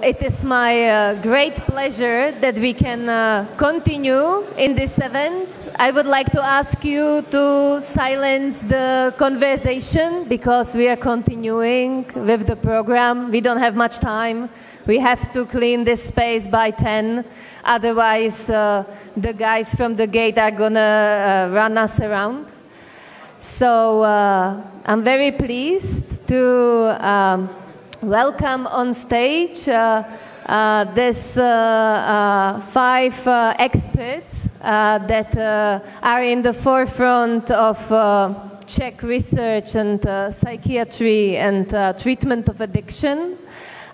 it is my great pleasure that we can continue in this event. I would like to ask you to silence the conversation because we are continuing with the program. We don't have much time. We have to clean this space by 10. Otherwise, the guys from the gate are gonna run us around. So I'm very pleased to welcome on stage these 5 experts that are in the forefront of Czech research and psychiatry and treatment of addiction.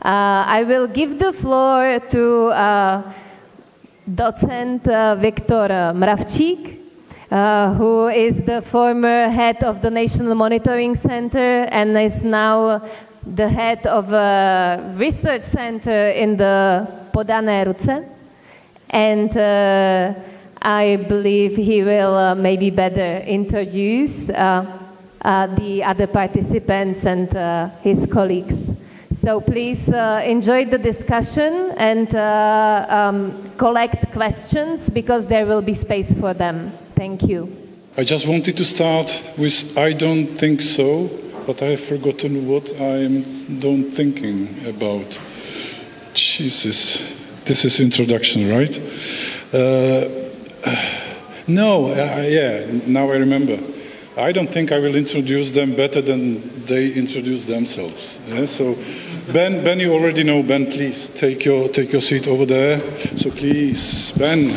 I will give the floor to docent Viktor Mravčík, who is the former head of the National Monitoring Center and is now the head of a research center in the Podané Ruce. And I believe he will maybe better introduce the other participants and his colleagues. So please enjoy the discussion and collect questions because there will be space for them. Thank you. I just wanted to start with I don't think so, but I have forgotten what I'm don't thinking about. Jesus, this is introduction, right? Yeah, now I remember. I don't think I will introduce them better than they introduce themselves. Yeah? So, Ben, you already know. Ben, please take your seat over there. So please, Ben.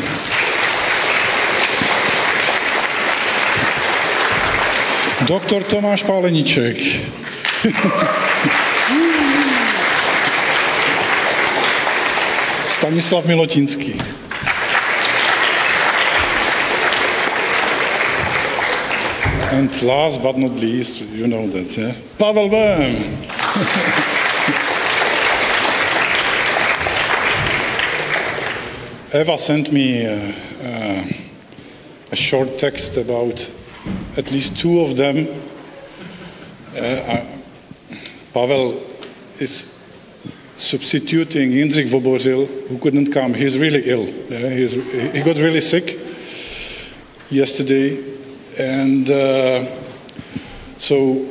Dr. Tomáš Páleníček. Stanislav Milotinský. And last but not least, you know that, yeah? Pavel Böhm. Eva sent me a short text about at least 2 of them. Pavel is substituting Jindřich Vobořil, who couldn't come. He's really ill. Yeah? He got really sick yesterday. And so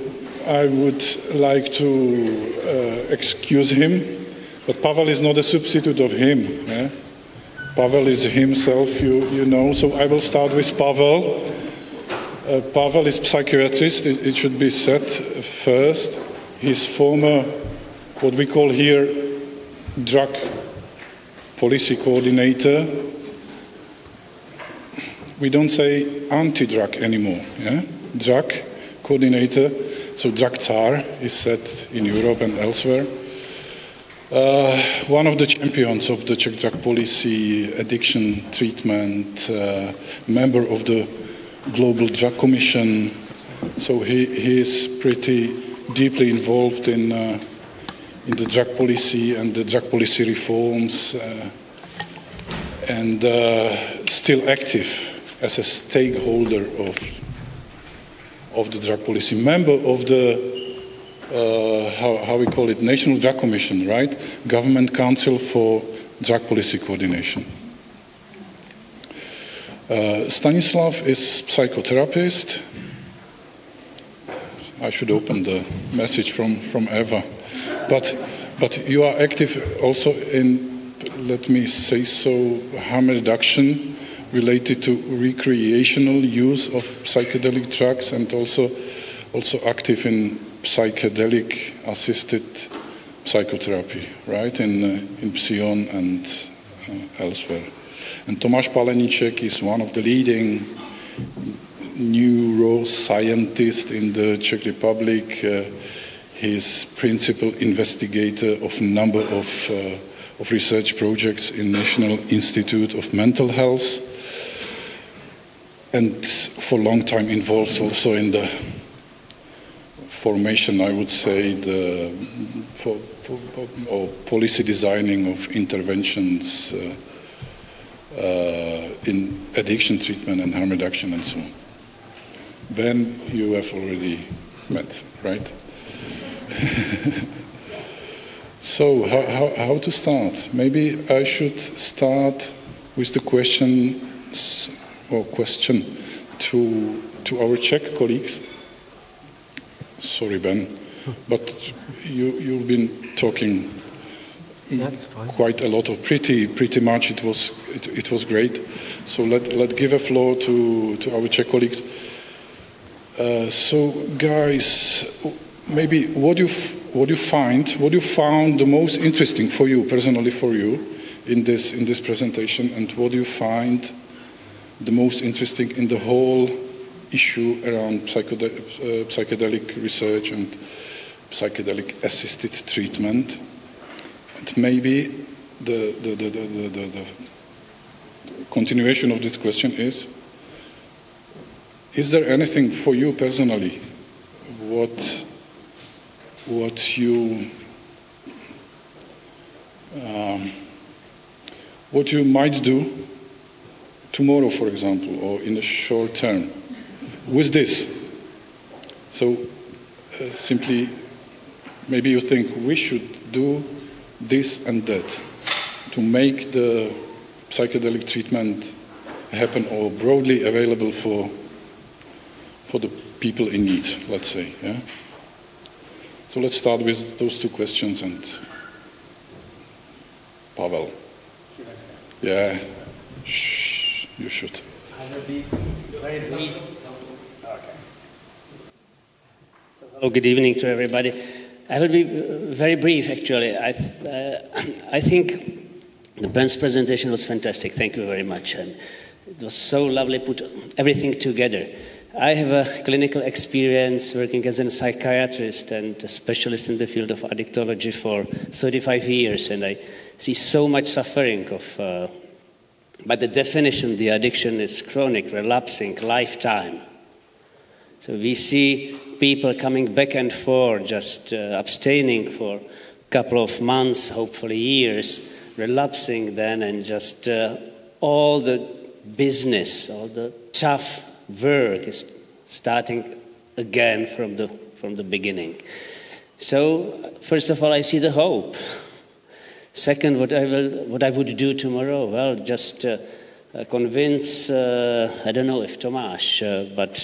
I would like to excuse him, but Pavel is not a substitute of him. Yeah? Pavel is himself, you know. So I will start with Pavel. Pavel is psychiatrist, it should be said first. He's former, what we call here, drug policy coordinator. We don't say anti-drug anymore, yeah? Drug coordinator, so drug czar is said in Europe and elsewhere. One of the champions of the Czech drug policy, addiction treatment, member of the Global Drug Commission, so he is pretty deeply involved in the drug policy and the drug policy reforms, and still active as a stakeholder of the drug policy, member of the how we call it, National Drug Commission, right? Government Council for Drug Policy Coordination. Stanislav is psychotherapist. I should open the message from Eva, but you are active also in, let me say so, harm reduction related to recreational use of psychedelic drugs, and also active in psychedelic-assisted psychotherapy, right? In Psyon and elsewhere. And Tomáš Páleníček is one of the leading neuroscientists in the Czech Republic. He's principal investigator of a number of research projects in National Institute of Mental Health, and for a long time involved also in the formation, I would say, or policy designing of interventions in addiction treatment and harm reduction and so on. Ben, you have already met, right? So how to start? Maybe I should start with the question to our Czech colleagues. Sorry, Ben, but you've been talking quite a lot of pretty much. It was great. So let's give a floor to our Czech colleagues. So guys, maybe what you found the most interesting for you personally, in this presentation, and what do you find the most interesting in the whole issue around psychedelic research and psychedelic-assisted treatment? And maybe the continuation of this question is there anything for you personally what you might do tomorrow, for example, or in the short term with this? So simply, maybe you think we should do this and that to make the psychedelic treatment happen or broadly available for the people in need, let's say. Yeah? So let's start with those two questions, and Pavel. Should I start? Yeah, you should. I will be very brief. Okay. So, hello, good evening to everybody. I will be very brief, actually. I think the Ben's presentation was fantastic. Thank you very much. And it was so lovely, put everything together. I have a clinical experience working as a psychiatrist and a specialist in the field of addictology for 35 years, and I see so much suffering of, by the definition, the addiction is chronic, relapsing, lifetime. So we see people coming back and forth, just abstaining for a couple of months, hopefully years, relapsing then, and just all the business, all the tough work is starting again from the beginning. So first of all, I see the hope. Second, what I would do tomorrow? Well, just convince, I don't know if Tomáš, but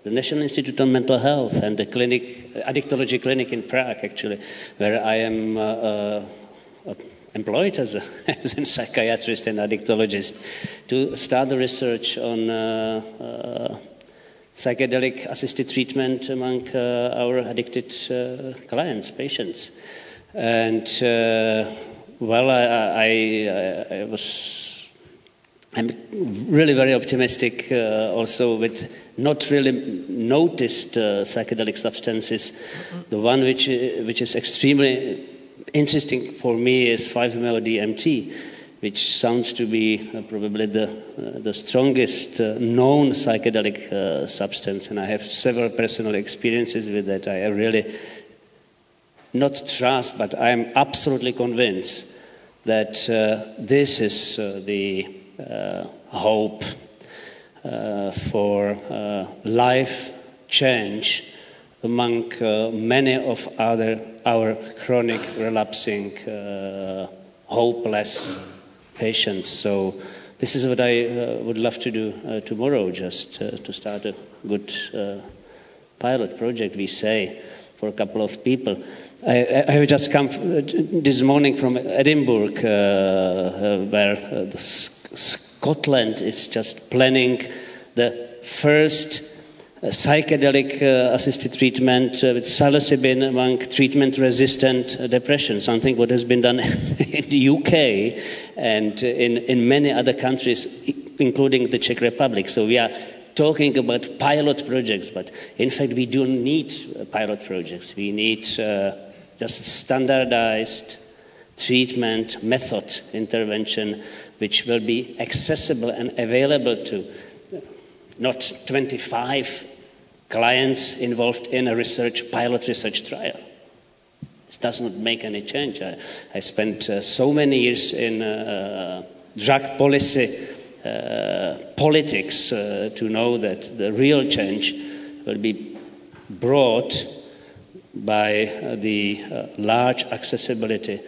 the National Institute on Mental Health and the addictology clinic in Prague, actually, where I am employed as a psychiatrist and addictologist, to start the research on psychedelic-assisted treatment among our addicted clients, patients. And well, I'm really very optimistic also with not really noticed psychedelic substances. The one which is extremely interesting for me is 5-MeO-DMT, which sounds to be probably the strongest known psychedelic substance, and I have several personal experiences with that. I really not trust, but I am absolutely convinced that this is the hope for life change among many of our chronic relapsing hopeless patients. So this is what I would love to do tomorrow, just to start a good pilot project, we say, for a couple of people. I have just come this morning from Edinburgh, where Scotland is just planning the first psychedelic assisted treatment with psilocybin among treatment-resistant depression, something what has been done in the UK and in many other countries, including the Czech Republic. So we are talking about pilot projects, but in fact we don't need pilot projects. We need just standardized treatment method intervention which will be accessible and available to not 25 clients involved in a pilot research trial. This does not make any change. I spent so many years in drug policy politics to know that the real change will be brought by the large accessibility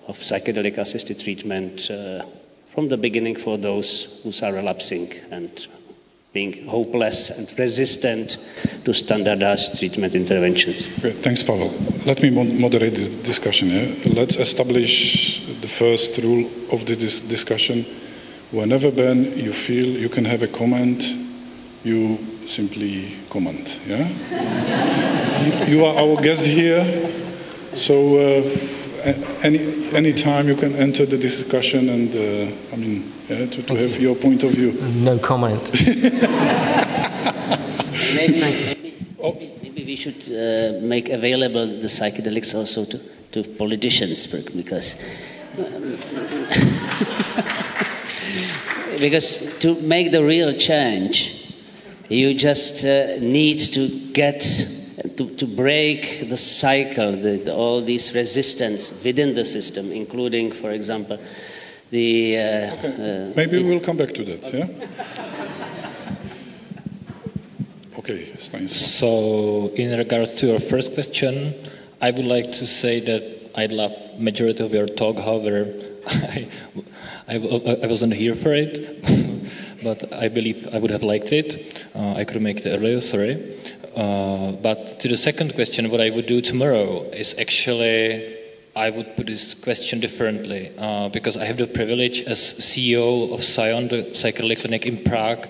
of psychedelic-assisted treatment from the beginning for those who are relapsing and being hopeless and resistant to standardized treatment interventions. Great. Thanks, Pavel. Let me moderate this discussion. Let's establish the first rule of this discussion. Whenever, Ben, you feel you can have a comment, you simply comment. Yeah? You are our guest here, so any time you can enter the discussion and to have your point of view. No comment. Maybe we should make available the psychedelics also to politicians, because because to make the real change, you just need to get to break the cycle, all these resistance within the system, including, for example, the... Maybe we'll come back to that, yeah? Okay, Stanislav. So, in regards to your first question, I would like to say that I love majority of your talk. However, I wasn't here for it, but I believe I would have liked it. I couldn't make it earlier, sorry. But to the second question, what I would do tomorrow is actually, I would put this question differently, because I have the privilege as CEO of Psyon, the psychedelic clinic in Prague.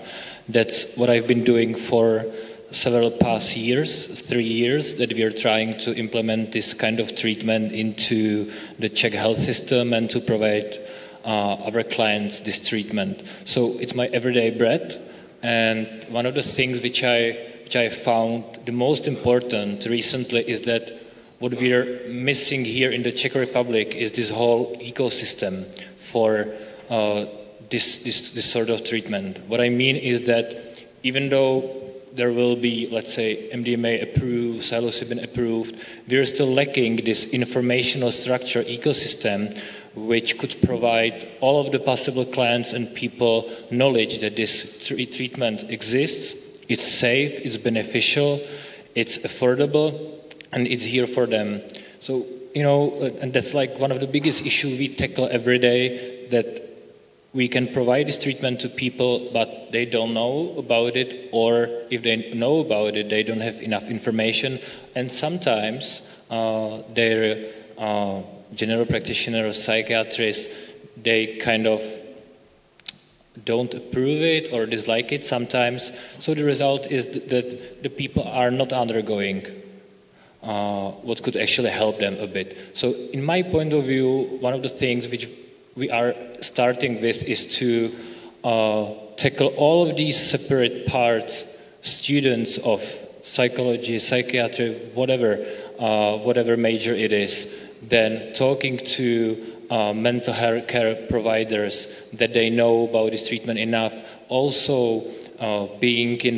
That's what I've been doing for several past years, 3 years, that we are trying to implement this kind of treatment into the Czech health system and to provide our clients this treatment. So it's my everyday bread, and one of the things which I found the most important recently is that what we are missing here in the Czech Republic is this whole ecosystem for this sort of treatment. What I mean is that even though there will be, let's say, MDMA approved, psilocybin approved, we are still lacking this informational structure ecosystem which could provide all of the possible clients and people knowledge that this treatment exists, it's safe, it's beneficial, it's affordable, and it's here for them. So, and that's like one of the biggest issues we tackle every day, that we can provide this treatment to people, but they don't know about it, or if they know about it, they don't have enough information. And sometimes their general practitioner or psychiatrist, they kind of don't approve it or dislike it sometimes. So the result is that the people are not undergoing what could actually help them a bit. So in my point of view, one of the things which we are starting with is to tackle all of these separate parts, students of psychology, psychiatry, whatever major it is, then talking to mental health care providers that they know about this treatment enough, also being in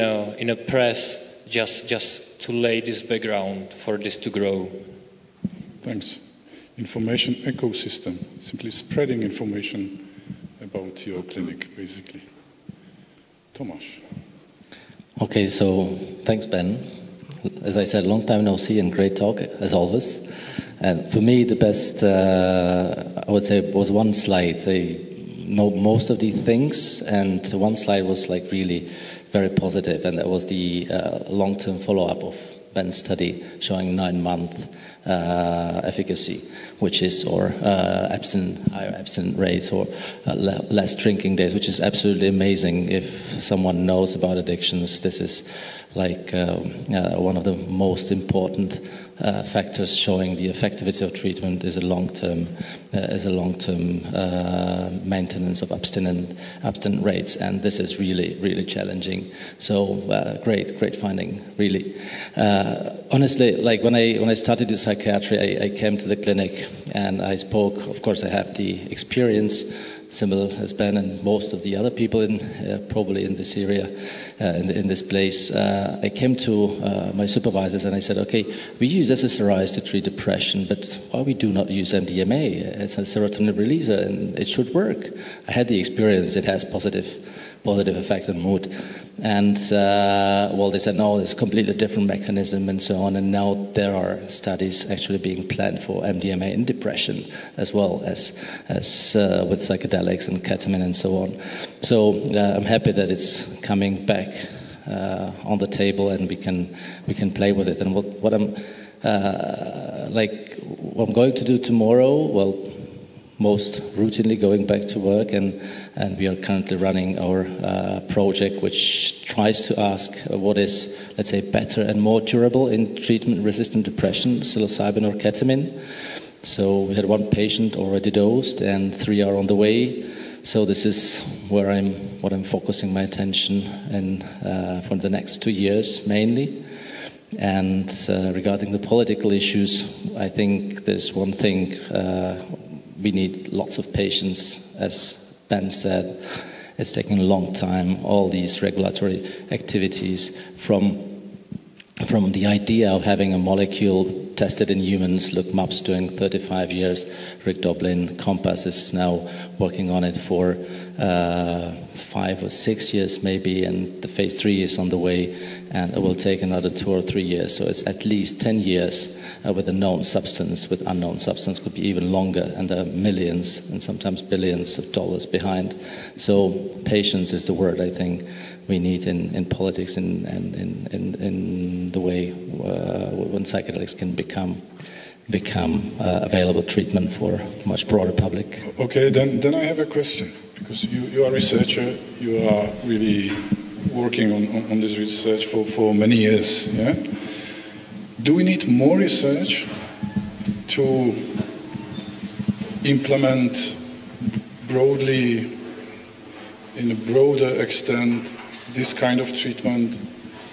a press just to lay this background for this to grow. Thanks. Information ecosystem, simply spreading information about your clinic, basically. Tomasz. Okay, so thanks, Ben. As I said, long time no see and great talk, as always. And for me, the best, I would say, was one slide. They know most of these things, and one slide was like really very positive, and that was the long-term follow-up of Ben's study showing 9-month efficacy, which is, or higher abstinence rates, or less drinking days, which is absolutely amazing. If someone knows about addictions, this is like one of the most important factors showing the effectiveness of treatment is a long-term maintenance of abstinent rates, and this is really challenging. So great finding, really. Honestly, like when I started to psychiatry, I came to the clinic and I spoke. Of course, I have the experience, similar as Ben and most of the other people probably in this area, in this place. I came to my supervisors and I said, okay, we use SSRIs to treat depression, but why we do not use MDMA? It's a serotonin releaser and it should work. I had the experience, it has positive positive effect on mood. And well, they said, no, it's a completely different mechanism and so on. And now there are studies actually being planned for MDMA in depression, as well as with psychedelics and ketamine and so on. So I'm happy that it's coming back on the table, and we can play with it. And what I'm going to do tomorrow, well, most routinely going back to work, and we are currently running our project, which tries to ask what is, let's say, better and more durable in treatment-resistant depression, psilocybin or ketamine. So we had 1 patient already dosed, and 3 are on the way. So this is where I'm focusing my attention for the next 2 years mainly. And regarding the political issues, I think there's one thing. We need lots of patience, as Ben said. It's taking a long time. All these regulatory activities, from the idea of having a molecule tested in humans, look, MUP's doing 35 years. Rick Doblin, Compass is now working on it for 5 or 6 years maybe, and the phase 3 is on the way, and it will take another 2 or 3 years. So it's at least 10 years with a known substance. With unknown substance could be even longer, and there are millions and sometimes billions of dollars behind. So patience is the word I think we need in politics and in the way when psychedelics can become available treatment for much broader public. Okay, then I have a question, because you are a researcher, you are really working on this research for many years. Yeah? Do we need more research to implement broadly, in a broader extent, this kind of treatment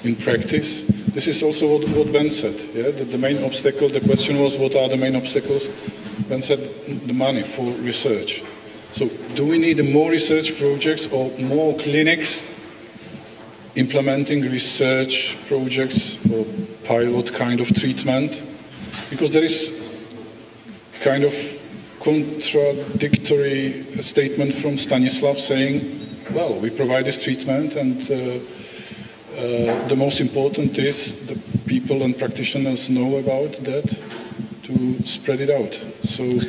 in practice? This is also what Ben said. Yeah? The main obstacle, the question was, what are the main obstacles? Ben said the money for research. So do we need more research projects or more clinics implementing research projects or pilot kind of treatment? Because there is kind of contradictory statement from Stanislav saying, well, we provide this treatment, and the most important is the people and practitioners know about that to spread it out. So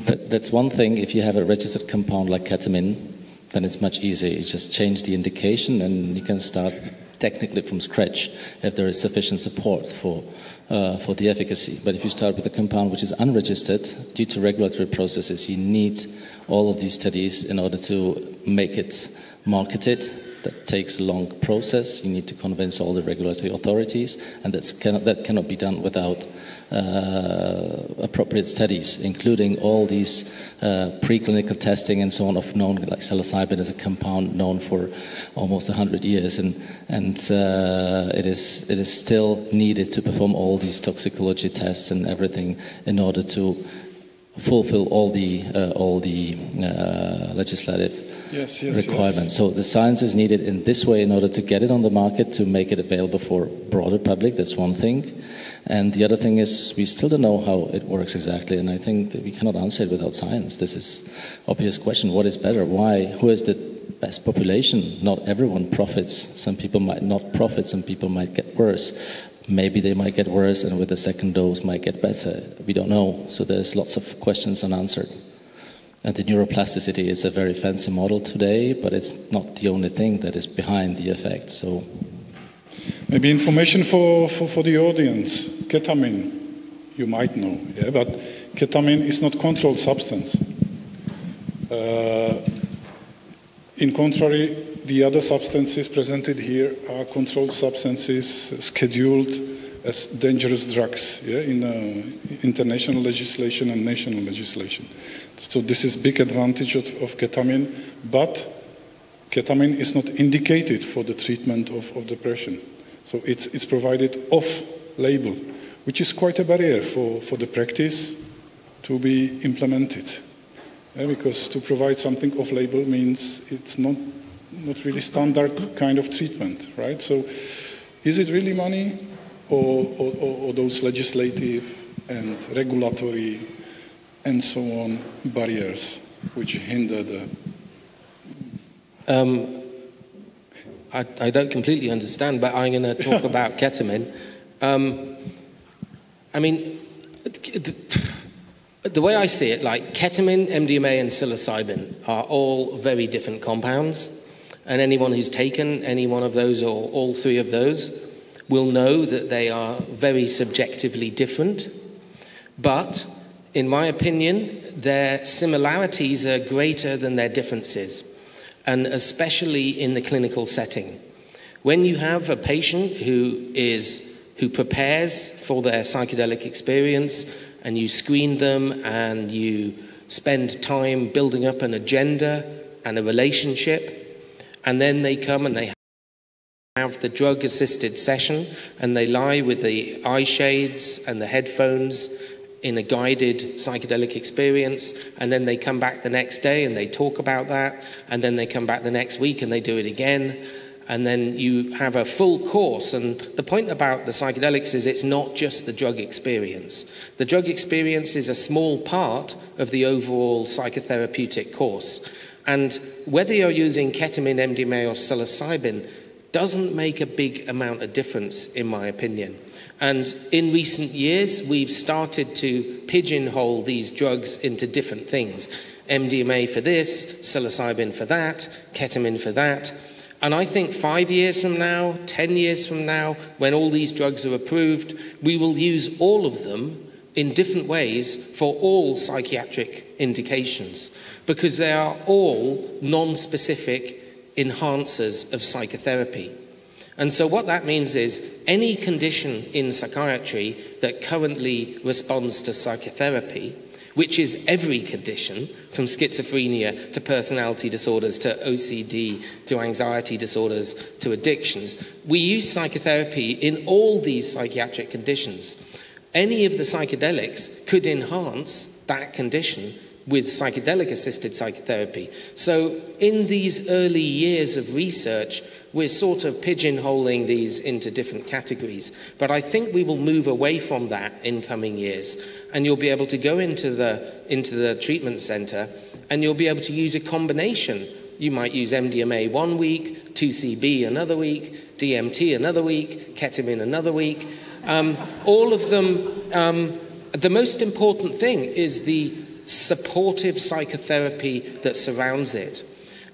that's one thing. If you have a registered compound like ketamine, then it's much easier. You just change the indication and you can start technically from scratch if there is sufficient support for the efficacy. But if you start with a compound which is unregistered, due to regulatory processes, you need all of these studies in order to make it marketed. That takes a long process. You need to convince all the regulatory authorities, and that cannot be done without appropriate studies, including all these preclinical testing and so on of known, like psilocybin is a compound known for almost 100 years, and it is still needed to perform all these toxicology tests and everything in order to fulfill all the legislative requirements. Yes. So the science is needed in this way in order to get it on the market, to make it available for broader public. That's one thing. And the other thing is we still don't know how it works exactly, and I think that we cannot answer it without science. This is obvious question. What is better? Why? Who is the best population? Not everyone profits. Some people might not profit. Some people might get worse. Maybe they might get worse, and with the second dose might get better. We don't know. So there's lots of questions unanswered. And the neuroplasticity is a very fancy model today, but it's not the only thing that is behind the effect. So, maybe information for the audience. Ketamine, you might know, yeah, but ketamine is not controlled substance. In contrary, the other substances presented here are controlled substances scheduled as dangerous drugs, yeah, in international legislation and national legislation. So this is big advantage of ketamine, but ketamine is not indicated for the treatment of depression. So it's provided off-label, which is quite a barrier for the practice to be implemented. Yeah, because to provide something off-label means it's not really standard kind of treatment, right? So is it really money or those legislative and regulatory and so on barriers which hinder the... I don't completely understand, but I'm going to talk about ketamine. I mean, the way I see it, like ketamine, MDMA, and psilocybin are all very different compounds. And anyone who's taken any one of those or all three of those will know that they are very subjectively different. But, in my opinion, their similarities are greater than their differences, and especially in the clinical setting. When you have a patient who prepares for their psychedelic experience, and you screen them and you spend time building up an agenda and a relationship, and then they come and they have the drug-assisted session, and they lie with the eye shades and the headphones in a guided psychedelic experience, and then they come back the next day and they talk about that, and then they come back the next week and they do it again, and then you have a full course. And the point about the psychedelics is it's not just the drug experience. The drug experience is a small part of the overall psychotherapeutic course. And whether you're using ketamine, MDMA, or psilocybin doesn't make a big amount of difference, in my opinion. And in recent years, we've started to pigeonhole these drugs into different things. MDMA for this, psilocybin for that, ketamine for that. And I think 5 years from now, 10 years from now, when all these drugs are approved, we will use all of them in different ways for all psychiatric indications, because they are all non-specific enhancers of psychotherapy. And so what that means is any condition in psychiatry that currently responds to psychotherapy, which is every condition, from schizophrenia to personality disorders to OCD to anxiety disorders to addictions, we use psychotherapy in all these psychiatric conditions. Any of the psychedelics could enhance that condition with psychedelic-assisted psychotherapy. So in these early years of research, we're sort of pigeonholing these into different categories. But I think we will move away from that in coming years. And you'll be able to go into the treatment center, and you'll be able to use a combination. You might use MDMA 1 week, 2CB another week, DMT another week, ketamine another week. All of them, the most important thing is the supportive psychotherapy that surrounds it.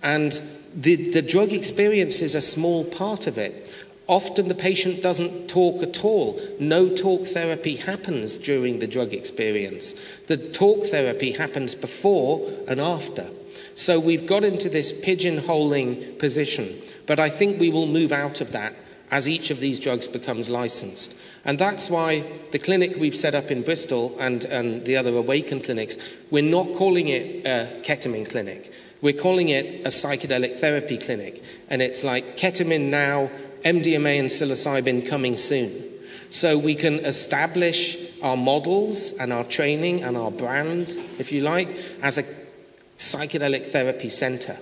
And the drug experience is a small part of it. Often the patient doesn't talk at all. No talk therapy happens during the drug experience. The talk therapy happens before and after. So we've got into this pigeonholing position. But I think we will move out of that as each of these drugs becomes licensed. And that's why the clinic we've set up in Bristol and the other Awaken clinics, we're not calling it a ketamine clinic. We're calling it a psychedelic therapy clinic. And it's like ketamine now, MDMA and psilocybin coming soon. So we can establish our models and our training and our brand, if you like, as a psychedelic therapy center.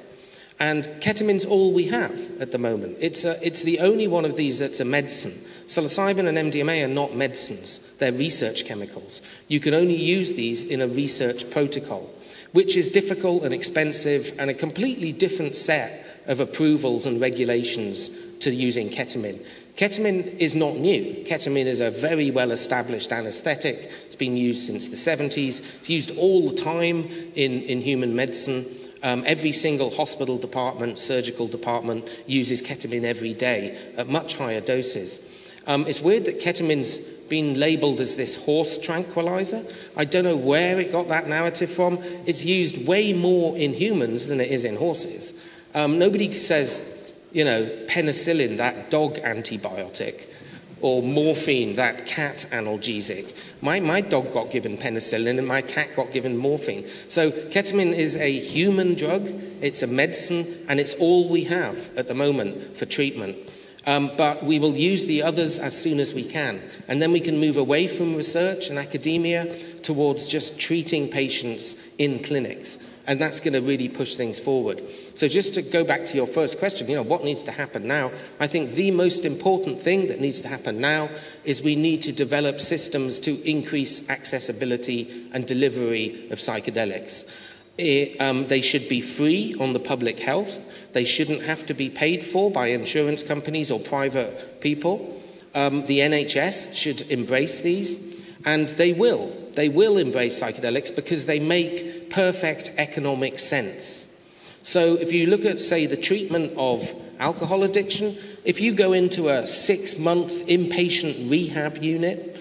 And ketamine's all we have at the moment. It's the only one of these that's a medicine. Psilocybin and MDMA are not medicines. They're research chemicals. You can only use these in a research protocol, which is difficult and expensive and a completely different set of approvals and regulations to using ketamine. Ketamine is not new. Ketamine is a very well-established anesthetic. It's been used since the 70s. It's used all the time in human medicine. Every single hospital department, surgical department, uses ketamine every day at much higher doses. It's weird that ketamine's been labelled as this horse tranquilizer. I don't know where it got that narrative from. It's used way more in humans than it is in horses. Nobody says, penicillin, that dog antibiotic, or morphine, that cat analgesic. My dog got given penicillin and my cat got given morphine. So ketamine is a human drug, it's a medicine, and it's all we have at the moment for treatment. But we will use the others as soon as we can. And then we can move away from research and academia towards just treating patients in clinics. And that's going to really push things forward. So just to go back to your first question, what needs to happen now? I think the most important thing that needs to happen now is we need to develop systems to increase accessibility and delivery of psychedelics. They should be free on the public health. They shouldn't have to be paid for by insurance companies or private people. The NHS should embrace these, and they will. They will embrace psychedelics because they make perfect economic sense. So if you look at, say, the treatment of alcohol addiction, if you go into a 6-month inpatient rehab unit,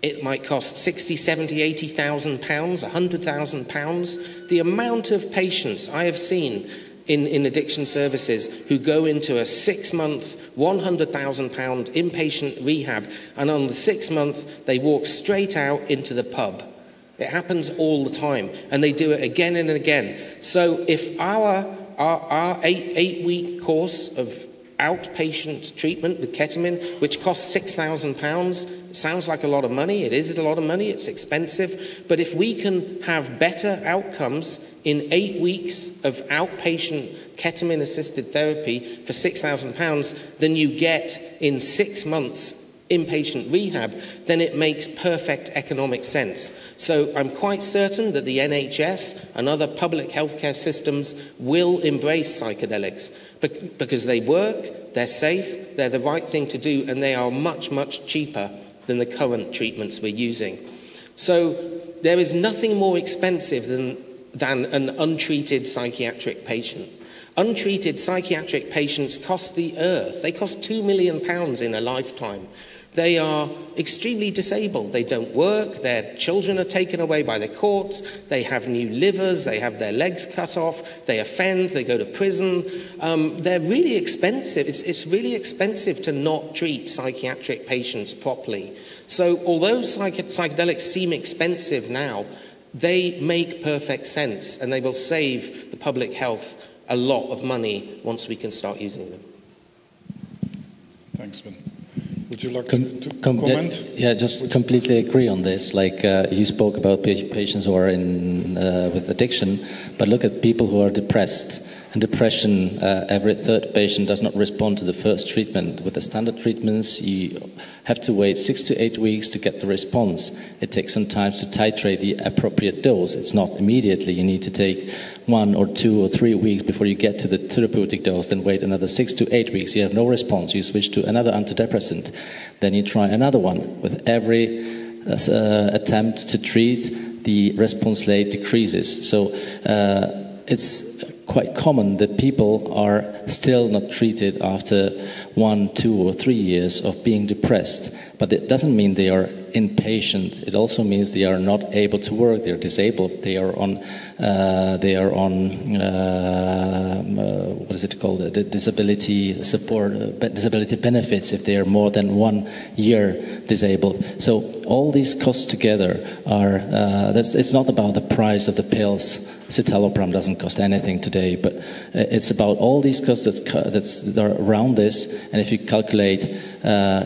it might cost 60, 70, 80,000 pounds, 100,000 pounds. The amount of patients I have seen in addiction services who go into a 6-month, 100,000 pound inpatient rehab, and on the 6th month they walk straight out into the pub. It happens all the time, and they do it again and again. So if our 8-week course of outpatient treatment with ketamine, which costs £6,000, sounds like a lot of money. It is a lot of money. It's expensive. But if we can have better outcomes in 8 weeks of outpatient ketamine-assisted therapy for £6,000 than you get in 6 months inpatient rehab, then it makes perfect economic sense. So I'm quite certain that the NHS and other public healthcare systems will embrace psychedelics because they work, they're safe, they're the right thing to do, and they are much, much cheaper than the current treatments we're using. So there is nothing more expensive than an untreated psychiatric patient. Untreated psychiatric patients cost the earth. They cost £2 million in a lifetime. They are extremely disabled. They don't work. Their children are taken away by the courts. They have new livers. They have their legs cut off. They offend. They go to prison. They're really expensive. It's really expensive to not treat psychiatric patients properly. So although psychedelics seem expensive now, they make perfect sense, and they will save the public health a lot of money once we can start using them. Thanks, Ben. Would you like to comment? Yeah, just completely agree on this. Like you spoke about patients who are with addiction, but look at people who are depressed. And depression, every third patient does not respond to the first treatment. With the standard treatments, you have to wait 6 to 8 weeks to get the response. It takes some time to titrate the appropriate dose. It's not immediately. You need to take 1 or 2 or 3 weeks before you get to the therapeutic dose, then wait another 6 to 8 weeks. You have no response. You switch to another antidepressant. Then you try another one. With every attempt to treat, the response rate decreases. So it's quite common that people are still not treated after 1, 2, or 3 years of being depressed. But it doesn't mean they are inpatient. It also means they are not able to work. They are disabled. They are on what is it called? The disability support, disability benefits if they are more than 1 year disabled. So all these costs together are. It's not about the price of the pills. Citalopram doesn't cost anything today, but it's about all these costs that are around this. And if you calculate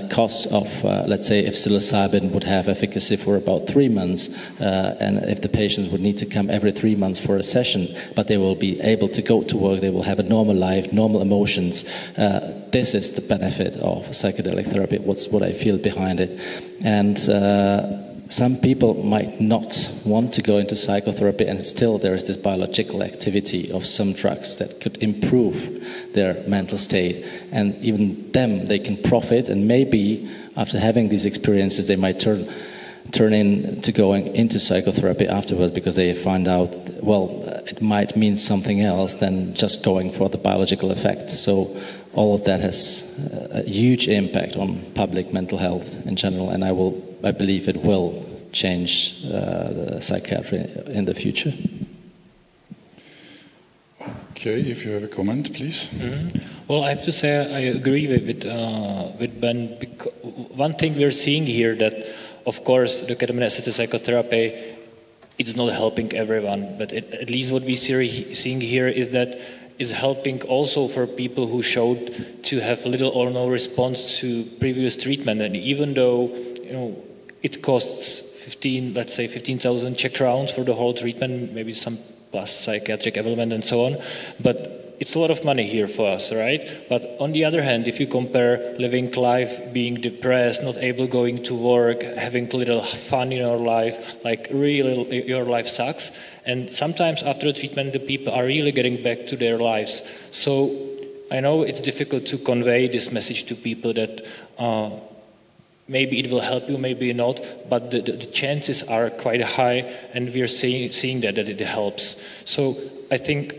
costs of, let's say, if psilocybin would have efficacy for about 3 months, and if the patients would need to come every 3 months for a session, but they will be able to go to work, they will have a normal life, normal emotions. This is the benefit of psychedelic therapy. What's what I feel behind it, and. Some people might not want to go into psychotherapy, and still there is this biological activity of some drugs that could improve their mental state. And even them, they can profit, and maybe after having these experiences, they might turn into going into psychotherapy afterwards because they find out, well, it might mean something else than just going for the biological effect. So all of that has a huge impact on public mental health in general, and I believe it will change the psychiatry in the future. Okay, if you have a comment, please. Mm-hmm. Well, I have to say I agree with Ben. One thing we're seeing here that, of course, the ketamine-assisted psychotherapy, it's not helping everyone, but at least what we seeing here is that is helping also for people who showed to have little or no response to previous treatment. And even though, it costs 15,000 Czech crowns for the whole treatment, maybe some plus psychiatric element and so on, but it's a lot of money here for us, right? But on the other hand, if you compare living life, being depressed, not able going to work, having little fun in your life, like really your life sucks. And sometimes after treatment, the people are really getting back to their lives. So I know it's difficult to convey this message to people that maybe it will help you, maybe not, but the chances are quite high, and we are seeing that it helps. So I think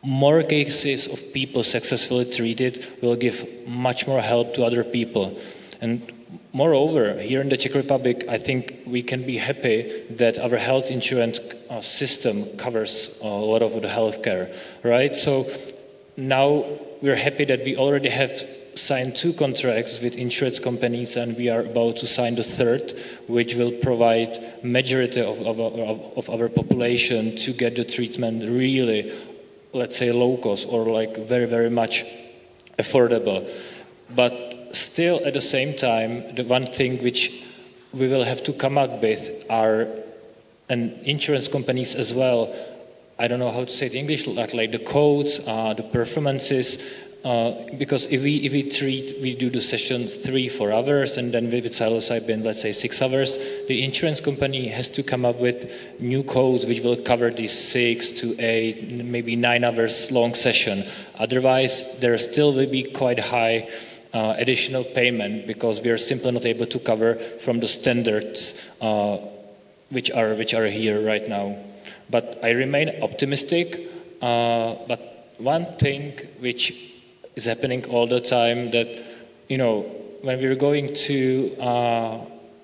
more cases of people successfully treated will give much more help to other people. And moreover, here in the Czech Republic, I think we can be happy that our health insurance system covers a lot of the healthcare, right? So now we're happy that we already have signed 2 contracts with insurance companies, and we are about to sign the 3rd, which will provide majority of our population to get the treatment really, let's say, low cost or like very, very much affordable. But still, at the same time, the one thing which we will have to come up with are, and insurance companies as well, I don't know how to say it in English, like the codes, the performances, because if we do the session 3-4 hours, and then with psilocybin, let's say 6 hours, the insurance company has to come up with new codes which will cover these 6 to 8, maybe 9 hours long session. Otherwise, there still will be quite high additional payment, because we are simply not able to cover from the standards which are here right now. But I remain optimistic. But one thing which is happening all the time, that, you know, when we're going to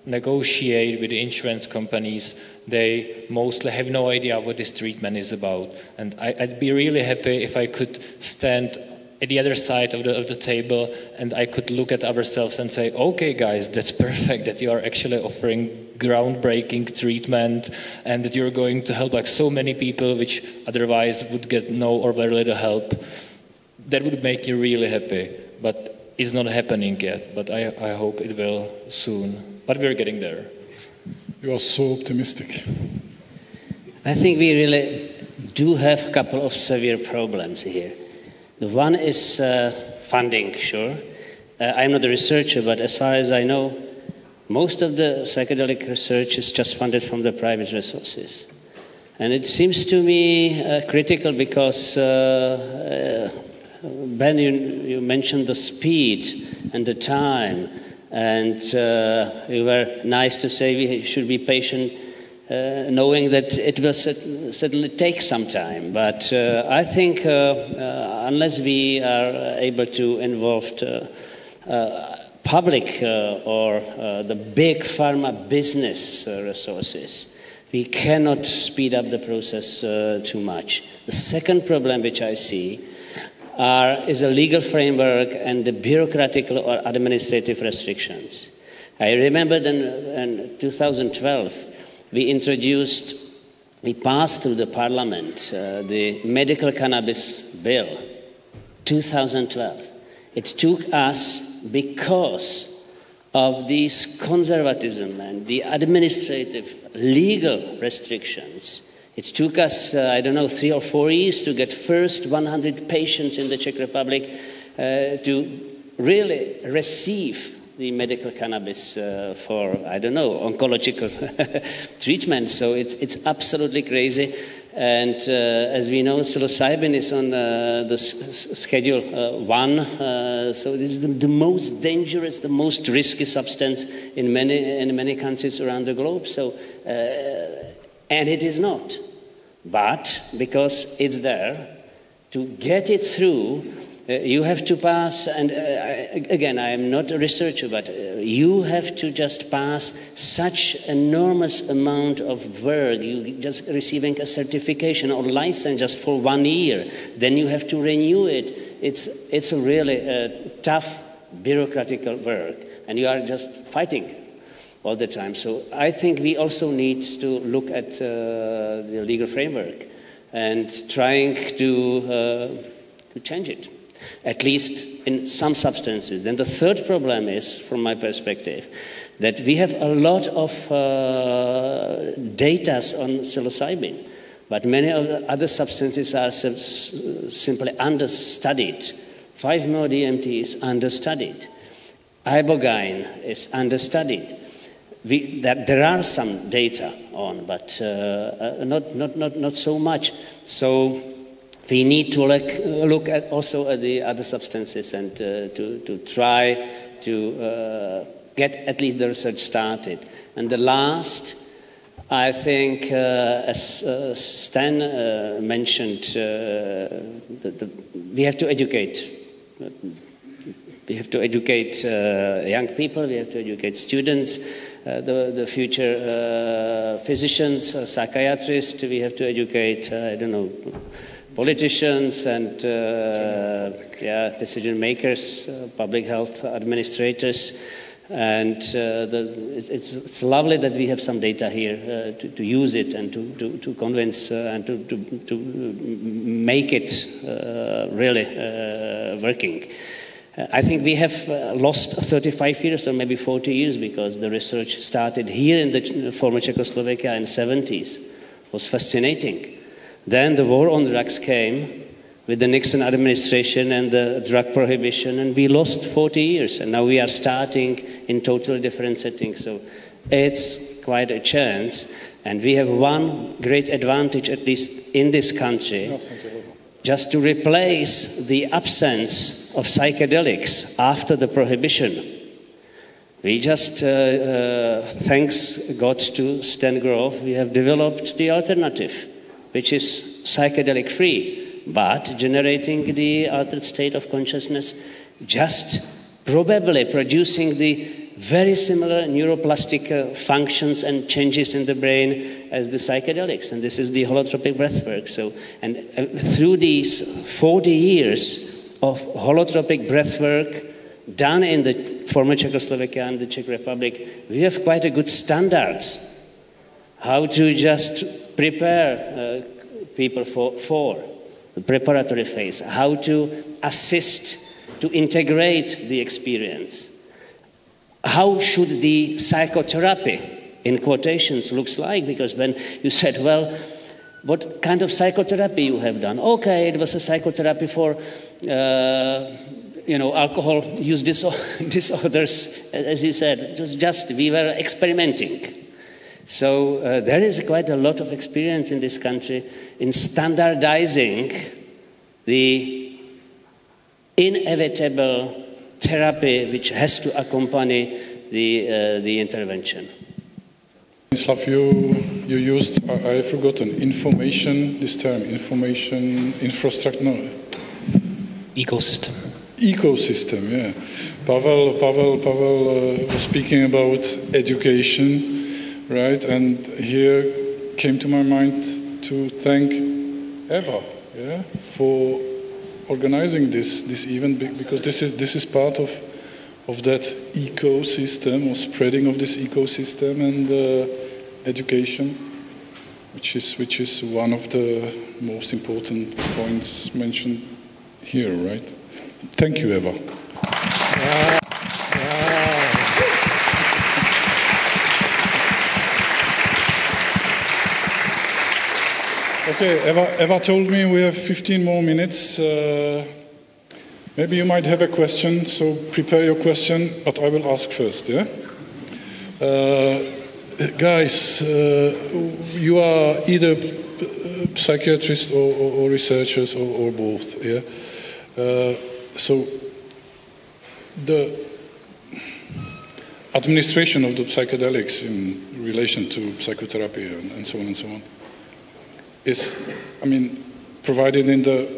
negotiate with the insurance companies, they mostly have no idea what this treatment is about. And I'd be really happy if I could stand at the other side of the table, and I could look at ourselves and say, okay guys, that's perfect that you are actually offering groundbreaking treatment, and that you're going to help like so many people which otherwise would get no or very little help. That would make me really happy, but it's not happening yet, but I hope it will soon. But we're getting there. You are so optimistic. I think we really do have a couple of severe problems here. The one is funding, sure. I'm not a researcher, but as far as I know, most of the psychedelic research is just funded from the private resources. And it seems to me critical because, Ben, you mentioned the speed and the time, and you were nice to say we should be patient, knowing that it will certainly take some time. But I think unless we are able to involve public or the big pharma business resources, we cannot speed up the process too much. The second problem which I see is a legal framework and the bureaucratic or administrative restrictions. I remember then in 2012, we passed through the parliament the medical cannabis bill, 2012. It took us, because of this conservatism and the administrative legal restrictions, it took us, 3 or 4 years to get first 100 patients in the Czech Republic to really receive the medical cannabis for, oncological treatment. So it's absolutely crazy. And as we know, psilocybin is on the Schedule 1. So this is the most dangerous, the most risky substance in many countries around the globe. So, and it is not. But because it's there, to get it through, you have to pass, and again, I am not a researcher, but you have to just pass such enormous amount of work. You just receiving a certification or license just for 1 year. Then you have to renew it. It's a really tough bureaucratic work, and you are just fighting all the time. So I think we also need to look at the legal framework and trying to change it, at least in some substances. Then the third problem is, from my perspective, that we have a lot of data on psilocybin, But many of the other substances are simply understudied. 5-MeO-DMT is understudied. Ibogaine is understudied. There are some data on, but not so much. So we need to look at also at the other substances and to try to get at least the research started. And the last, I think, as Stan mentioned, we have to educate. We have to educate young people, we have to educate students, the future physicians, psychiatrists, we have to educate, politicians and decision makers, public health administrators. And it's lovely that we have some data here to use it and to convince and to make it really working. I think we have lost 35 years or maybe 40 years because the research started here in the former Czechoslovakia in the 70s. It was fascinating. Then the war on drugs came with the Nixon administration and the drug prohibition, and we lost 40 years. And now we are starting in totally different settings. So it's quite a chance. And we have one great advantage, at least in this country, just to replace the absence of psychedelics after the prohibition. We just, thanks God to Stan Grove, we have developed the alternative, which is psychedelic-free, but generating the altered state of consciousness, just probably producing the very similar neuroplastic functions and changes in the brain as the psychedelics, and this is the holotropic breathwork. So, and through these 40 years of holotropic breathwork done in the former Czechoslovakia and the Czech Republic, we have quite a good standards how to just prepare people for the preparatory phase, how to assist, to integrate the experience. How should the psychotherapy, in quotations, looks like? Because when you said, well, what kind of psychotherapy you have done? Okay, it was a psychotherapy for, alcohol use disorders, as you said. It was just, we were experimenting. So there is quite a lot of experience in this country in standardizing the inevitable therapy which has to accompany the intervention. Stanislav, you used, I've forgotten, this term, information, infrastructure, no. Ecosystem. Ecosystem, yeah. Pavel was speaking about education, right? And here came to my mind to thank Eva, yeah, for organizing this event, because this is part of that ecosystem, or spreading of this ecosystem, and education, which is one of the most important points mentioned here, right? Thank you, Eva. Okay, Eva told me we have 15 more minutes. Maybe you might have a question, so prepare your question, but I will ask first, yeah? Guys, you are either psychiatrists or researchers or both, yeah? So the administration of the psychedelics in relation to psychotherapy and so on is, provided in the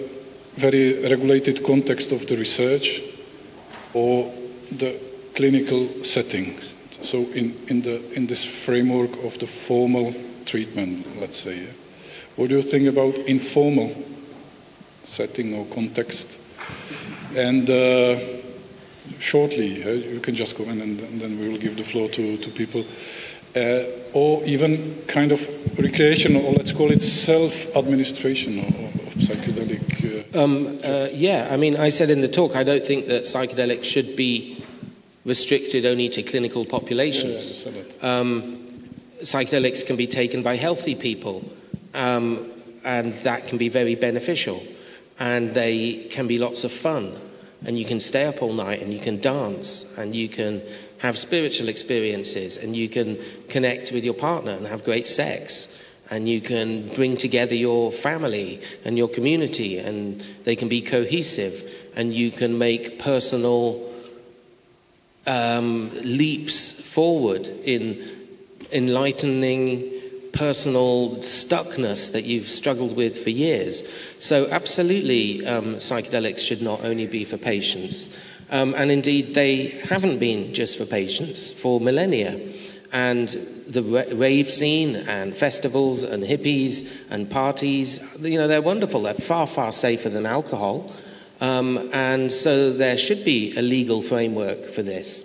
very regulated context of the research or the clinical setting. So in this framework of the formal treatment, let's say. Yeah? What do you think about informal setting or context? And shortly, you can just go in and then we will give the floor to people. Or even kind of recreational, or let's call it self-administration of psychedelic I said in the talk, I don't think that psychedelics should be restricted only to clinical populations. Psychedelics can be taken by healthy people. and that can be very beneficial, and they can be lots of fun, and you can stay up all night and you can dance and you can have spiritual experiences and you can connect with your partner and have great sex, and you can bring together your family and your community, and they can be cohesive, and you can make personal leaps forward in enlightening personal stuckness that you've struggled with for years. So absolutely, psychedelics should not only be for patients, and indeed they haven't been just for patients for millennia. And the rave scene and festivals and hippies and parties, you know, they're wonderful. They're far, far safer than alcohol. And so there should be a legal framework for this.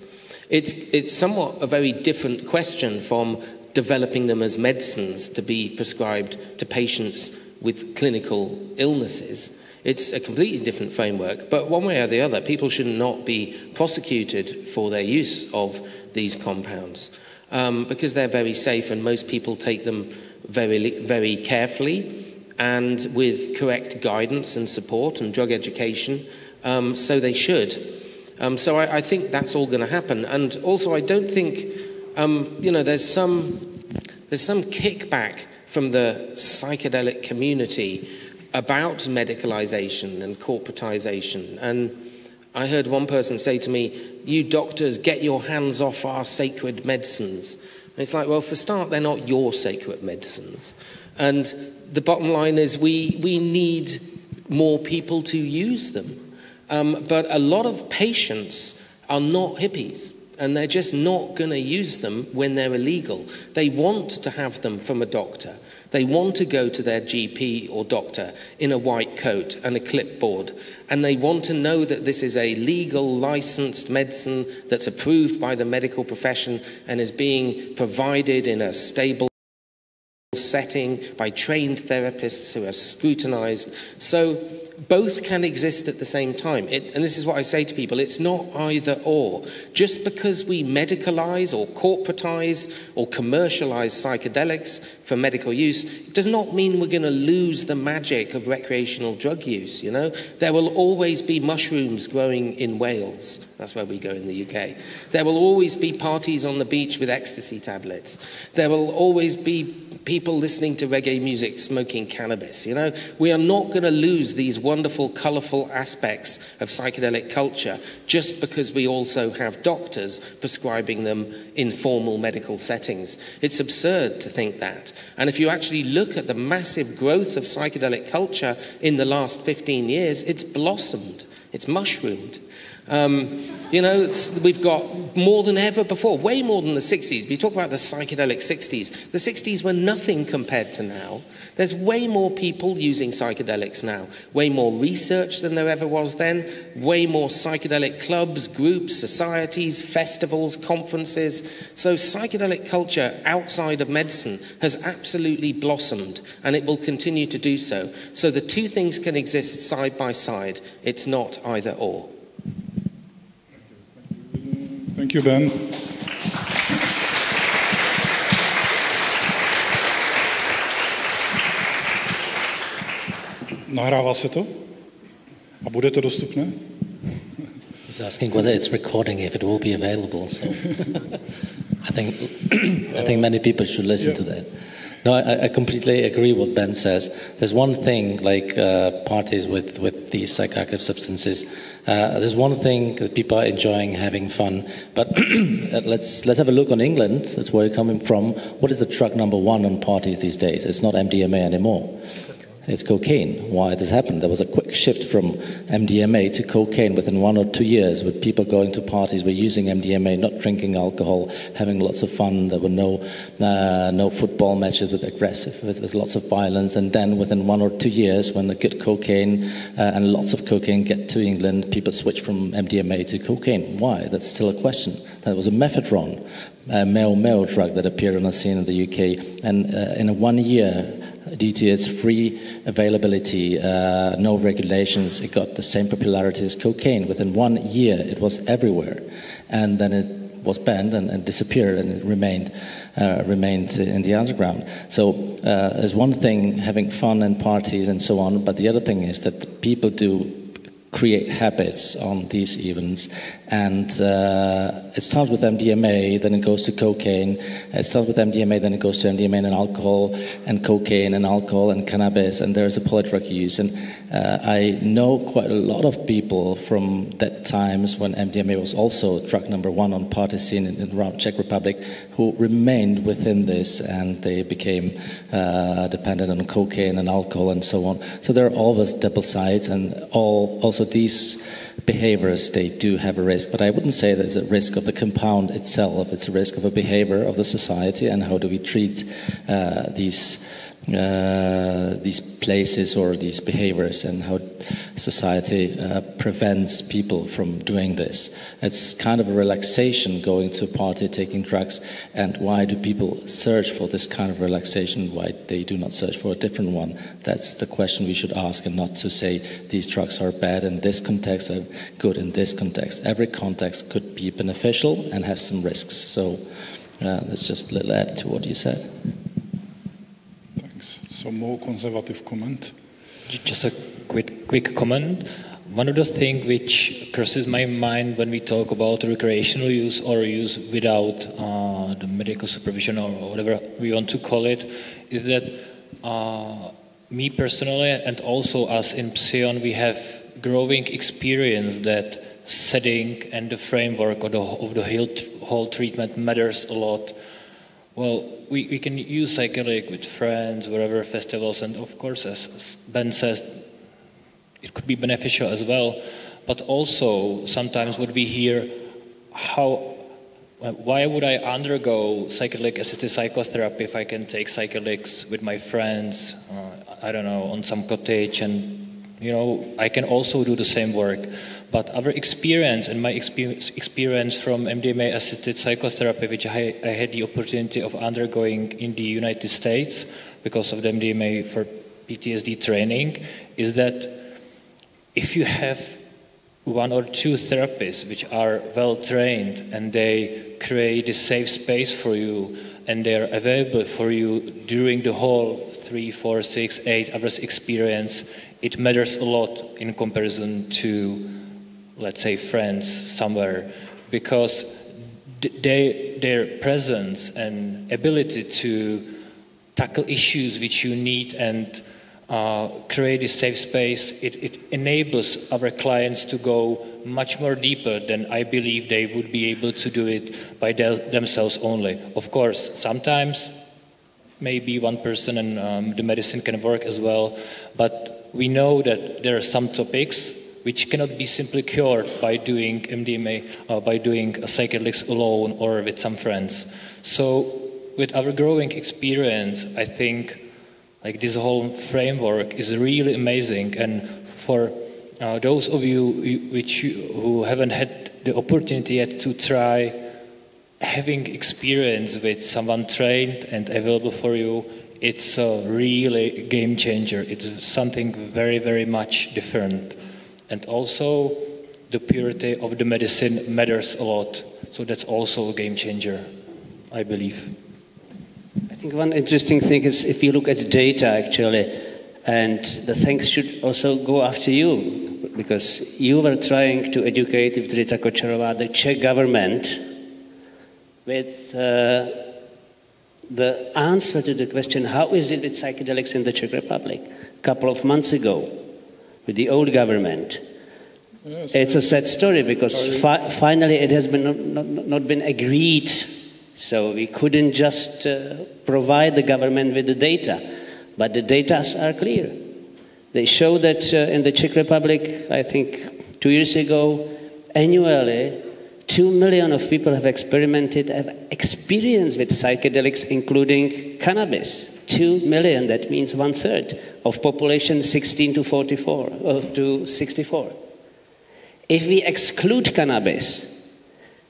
It's somewhat a very different question from developing them as medicines to be prescribed to patients with clinical illnesses. It's a completely different framework, but one way or the other, people should not be prosecuted for their use of these compounds, because they're very safe and most people take them very, very carefully and with correct guidance and support and drug education, so they should. So I think that's all going to happen. And also I don't think, you know, there's some kickback from the psychedelic community about medicalization and corporatization. And I heard one person say to me, "You doctors, get your hands off our sacred medicines." And it's like, well, for a start, they're not your sacred medicines. And the bottom line is we need more people to use them. But a lot of patients are not hippies, and they're just not going to use them when they're illegal. They want to have them from a doctor. They want to go to their GP or doctor in a white coat and a clipboard, and they want to know that this is a legal, licensed medicine that's approved by the medical profession and is being provided in a stable setting by trained therapists who are scrutinized. So both can exist at the same time. And this is what I say to people, it's not either or. Just because we medicalize or corporatize or commercialize psychedelics for medical use does not mean we're going to lose the magic of recreational drug use, you know. There will always be mushrooms growing in Wales. That's where we go in the UK. There will always be parties on the beach with ecstasy tablets. There will always be people listening to reggae music, smoking cannabis, you know. We are not going to lose these wonderful, colourful aspects of psychedelic culture just because we also have doctors prescribing them in formal medical settings. It's absurd to think that. And if you actually look at the massive growth of psychedelic culture in the last 15 years, it's blossomed, it's mushroomed. You know, we've got more than ever before, way more than the 60s. We talk about the psychedelic 60s. The 60s were nothing compared to now. There's way more people using psychedelics now, way more research than there ever was then, way more psychedelic clubs, groups, societies, festivals, conferences. So psychedelic culture outside of medicine has absolutely blossomed, and it will continue to do so. So the two things can exist side by side. It's not either or. Thank you, Ben. Nahrává se to? A bude to dostupné? He's asking whether it's recording, if it will be available. So I think many people should listen to that. No, I completely agree with what Ben says. There's one thing, like parties with these psychoactive substances. There's one thing that people are enjoying, having fun. But let's have a look on England. That's where you're coming from. What is the drug number one on parties these days? It's not MDMA anymore. It's cocaine. Why this happened? There was a quick shift from MDMA to cocaine within 1 or 2 years, with people going to parties, were using MDMA, not drinking alcohol, having lots of fun. There were no football matches with lots of violence. And then within 1 or 2 years, when the good cocaine and lots of cocaine get to England, people switch from MDMA to cocaine. Why? That's still a question. There was a mephedrone, a male drug that appeared on the scene in the UK, and in 1 year, due to its free availability, no regulations, it got the same popularity as cocaine. Within 1 year, it was everywhere. And then it was banned and disappeared, and it remained in the underground. So there's one thing having fun and parties and so on, but the other thing is that people do create habits on these events, and it starts with MDMA, then it goes to cocaine. It starts with MDMA, then it goes to MDMA and alcohol, and cocaine and alcohol and cannabis, and there's a polydrug use. And I know quite a lot of people from that times when MDMA was also drug number one on party scene in the Czech Republic, who remained within this, and they became dependent on cocaine and alcohol and so on. So there are always double sides, and also these behaviors, they do have a risk, but I wouldn't say that it's a risk of the compound itself. It's a risk of a behavior of the society, and how do we treat these places or these behaviors, and how society prevents people from doing this. It's kind of a relaxation, going to a party, taking drugs, and why do people search for this kind of relaxation? Why they do not search for a different one? That's the question we should ask, and not to say these drugs are bad in this context and good in this context. Every context could be beneficial and have some risks. So that's just a little add to what you said. So more conservative comment? Just a quick comment. One of the things which crosses my mind when we talk about recreational use or use without the medical supervision or whatever we want to call it, is that me personally and also us in Psyon, we have growing experience that setting and the framework of the whole treatment matters a lot. Well, we can use psychedelic with friends, wherever, festivals, and of course, as Ben says, it could be beneficial as well. But also, sometimes what we hear, why would I undergo psychedelic-assisted psychotherapy if I can take psychedelics with my friends, I don't know, on some cottage, and I can also do the same work. But our experience, and my experience from MDMA-assisted psychotherapy, which I had the opportunity of undergoing in the United States because of the MDMA for PTSD training, is that if you have one or two therapists which are well trained and they create a safe space for you and they are available for you during the whole 3, 4, 6, 8 hours experience, it matters a lot in comparison to, let's say, friends somewhere, because their presence and ability to tackle issues which you need and create a safe space, it enables our clients to go much more deeper than I believe they would be able to do it by themselves only. Of course, sometimes maybe one person and the medicine can work as well, but we know that there are some topics which cannot be simply cured by doing MDMA, by doing psychedelics alone or with some friends. So with our growing experience, I think this whole framework is really amazing. And for those of you who haven't had the opportunity yet to try having experience with someone trained and available for you, it's a really game changer. It's something very, very much different. And also, the purity of the medicine matters a lot. So that's also a game changer, I believe. I think one interesting thing is if you look at the data, actually, and the thanks should also go after you, because you were trying to educate Viktorita Kočarová, the Czech government, with the answer to the question, how is it with psychedelics in the Czech Republic, a couple of months ago, with the old government. Yes, it's a sad story because finally it has been not been agreed, so we couldn't just provide the government with the data, but the data are clear. They show that in the Czech Republic, I think 2 years ago, annually 2 million of people have experience with psychedelics, including cannabis. 2 million, that means 1/3 of population 16 to 64. If we exclude cannabis,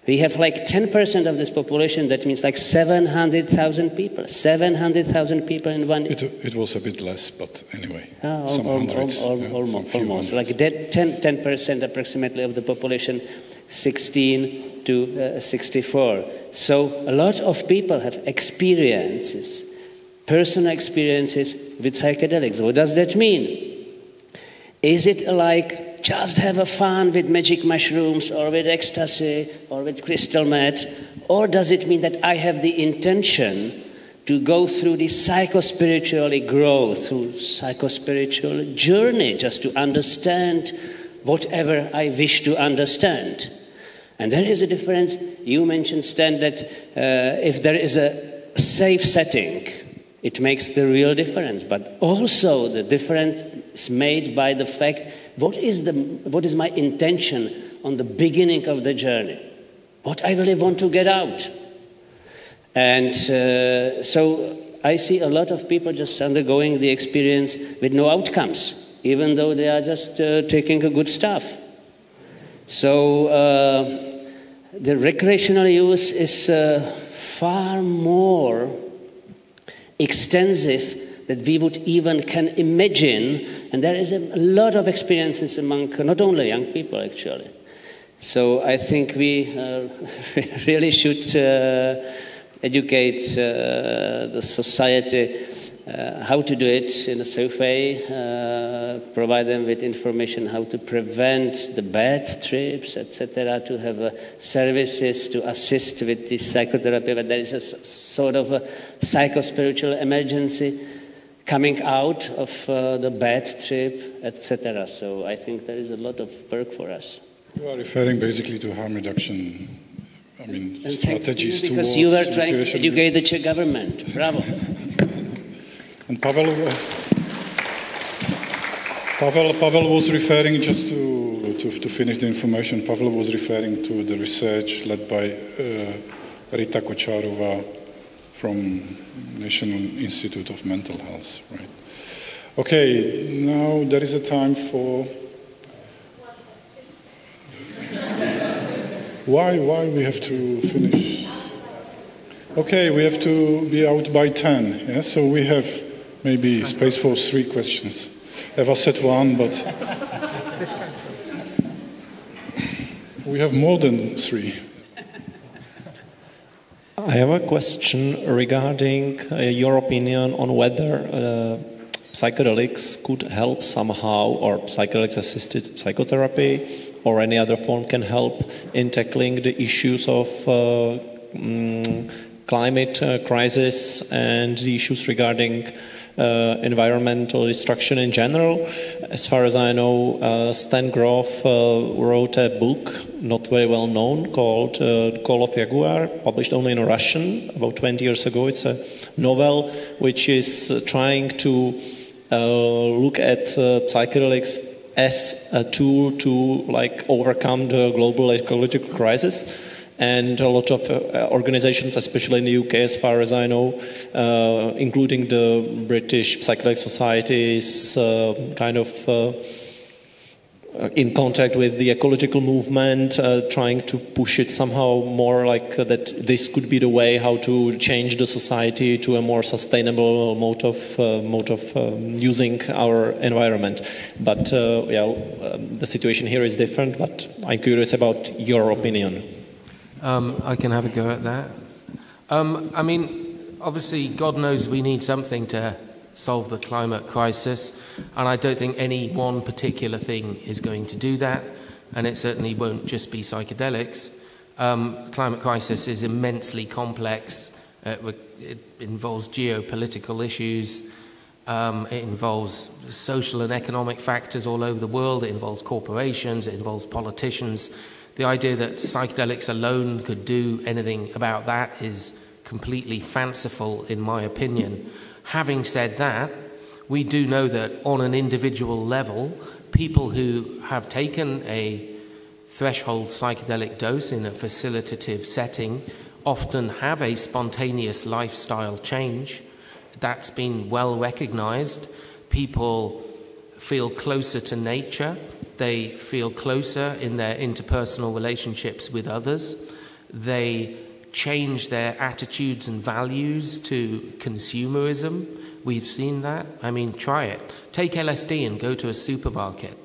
we have like 10% of this population, that means like 700,000 people. 700,000 people in one... It was a bit less, but anyway. Almost. Like 10% approximately of the population 16 to 64. So a lot of people have experiences, personal experiences with psychedelics. What does that mean? Is it like just have a fun with magic mushrooms or with ecstasy or with crystal meth? Or does it mean that I have the intention to go through this psychospiritually growth, through psychospiritual journey, just to understand whatever I wish to understand? And there is a difference. You mentioned, Stan, that if there is a safe setting, it makes the real difference. But also the difference is made by the fact, what is my intention on the beginning of the journey? What I really want to get out? And so I see a lot of people just undergoing the experience with no outcomes, even though they are just taking a good stuff. So the recreational use is far more extensive than we would even can imagine, and there is a lot of experiences among not only young people actually. So I think we really should educate the society how to do it in a safe way, provide them with information how to prevent the bad trips, etc., to have services to assist with this psychotherapy, but there is a sort of a psycho-spiritual emergency coming out of the bad trip, etc. So I think there is a lot of work for us. You are referring basically to harm reduction, strategies towards because you were trying to educate the Czech government. Bravo. And Pavel was referring, just to finish the information, Pavel was referring to the research led by Rita Kočárova from National Institute of Mental Health, right? Okay, now there is a time for... Why we have to finish? Okay, we have to be out by 10, yeah? So we have maybe space for 3 questions. Eva said 1, but we have more than 3. I have a question regarding your opinion on whether psychedelics could help somehow, or psychedelic-assisted psychotherapy or any other form can help in tackling the issues of climate crisis and the issues regarding environmental destruction in general. As far as I know, Stan Grof wrote a book, not very well known, called Call of Jaguar, published only in Russian about 20 years ago. It's a novel which is trying to look at psychedelics as a tool to overcome the global ecological crisis. And a lot of organizations, especially in the UK, as far as I know, including the British Psychedelic Society, is in contact with the ecological movement, trying to push it somehow more that this could be the way how to change the society to a more sustainable mode of using our environment. But the situation here is different. But I'm curious about your opinion. I can have a go at that. Obviously, God knows we need something to solve the climate crisis, and I don't think any one particular thing is going to do that, and it certainly won't just be psychedelics. The climate crisis is immensely complex. It involves geopolitical issues. It involves social and economic factors all over the world. It involves corporations. It involves politicians. The idea that psychedelics alone could do anything about that is completely fanciful, in my opinion. Having said that, we do know that on an individual level, people who have taken a threshold psychedelic dose in a facilitative setting often have a spontaneous lifestyle change. That's been well recognized. People feel closer to nature. They feel closer in their interpersonal relationships with others. They change their attitudes and values to consumerism. We've seen that. Try it. Take LSD and go to a supermarket.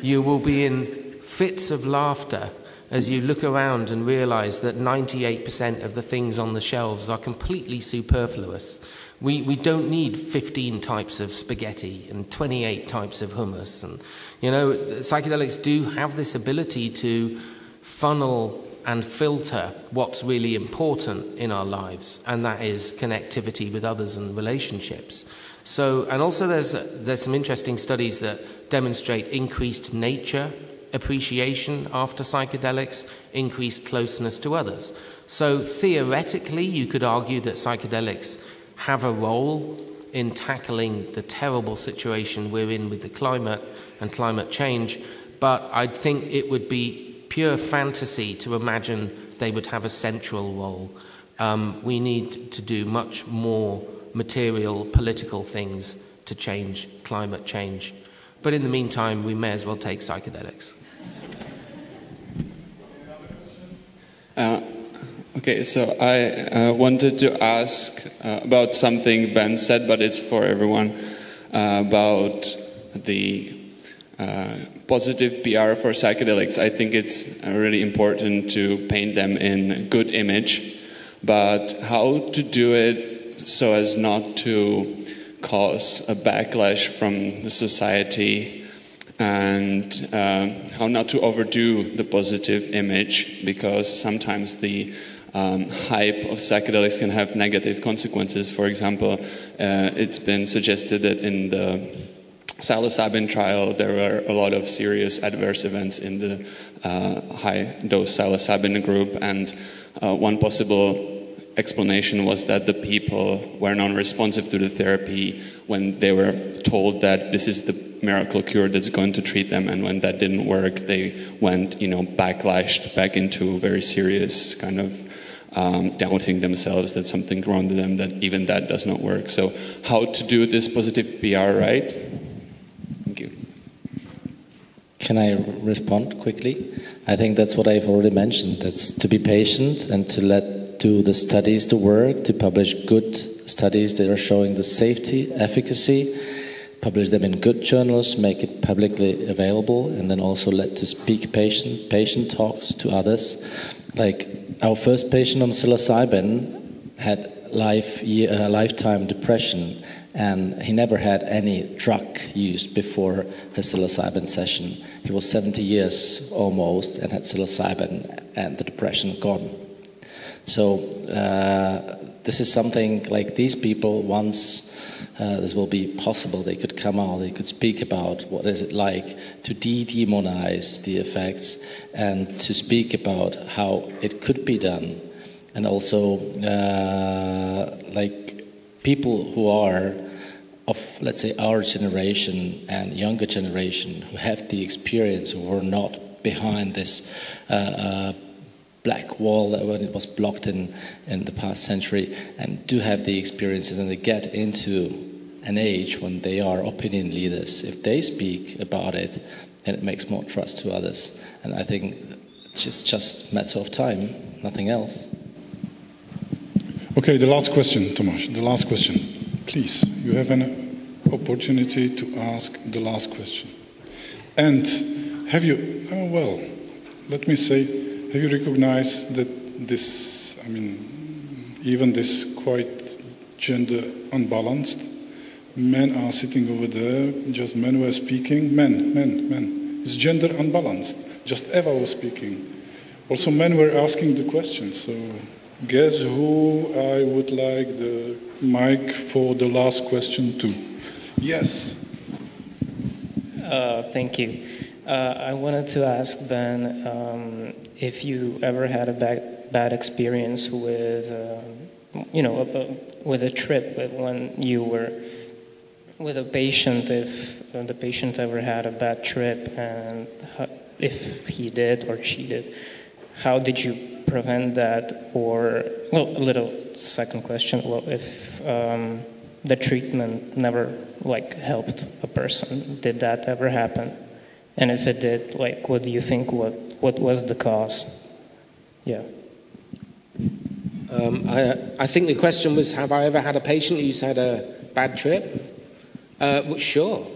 You will be in fits of laughter as you look around and realize that 98% of the things on the shelves are completely superfluous. We don't need 15 types of spaghetti and 28 types of hummus. And, you know, psychedelics do have this ability to funnel and filter what's really important in our lives, and that is connectivity with others and relationships. So, and also there's some interesting studies that demonstrate increased nature appreciation after psychedelics, increased closeness to others. So theoretically, you could argue that psychedelics have a role in tackling the terrible situation we're in with the climate and climate change, but I think it would be pure fantasy to imagine they would have a central role. We need to do much more material, political things to change climate change. But in the meantime, we may as well take psychedelics. Okay, so I wanted to ask about something Ben said, but it's for everyone, about the positive PR for psychedelics. I think it's really important to paint them in good image, but how to do it so as not to cause a backlash from the society, and how not to overdo the positive image, because sometimes the hype of psychedelics can have negative consequences. For example, it's been suggested that in the psilocybin trial there were a lot of serious adverse events in the high-dose psilocybin group, and one possible explanation was that the people were non-responsive to the therapy when they were told that this is the miracle cure that's going to treat them, and when that didn't work, they went, backlashed back into very serious kind of doubting themselves that something wrong with them, that even that does not work. So how to do this positive PR right? Thank you. Can I respond quickly? I think that's what I've already mentioned. That's to be patient and to do the studies to work, to publish good studies that are showing the safety, efficacy, publish them in good journals, make it publicly available, and then also let to speak patient talks to others. Like our first patient on psilocybin had lifetime depression, and he never had any drug used before his psilocybin session. He was 70 years almost and had psilocybin, and the depression gone. So this is something like these people, once this will be possible, they could come out, they could speak about what is it like to demonize the effects and to speak about how it could be done. And also like people who are of, let's say, our generation and younger generation who have the experience, who are not behind this black wall that when it was blocked in the past century, and do have the experiences, and they get into an age when they are opinion leaders. If they speak about it, then it makes more trust to others. And I think it's just a matter of time, nothing else. Okay, the last question, Tomáš, the last question. Please, you have an opportunity to ask the last question. And have you, let me say, have you recognized that this, even this quite gender unbalanced, men are sitting over there, just men were speaking, men. It's gender unbalanced, just Eva was speaking. Also men were asking the questions, so guess who I would like the mic for the last question to? Yes. Thank you. I wanted to ask Ben if you ever had a bad experience with, with a trip when you were with a patient, if the patient ever had a bad trip, and if he did or she did, how did you prevent that? Or, a little second question, if the treatment never helped a person, did that ever happen? And if it did, what do you think, what was the cause? Yeah. I think the question was, have I ever had a patient who's had a bad trip? Well, sure.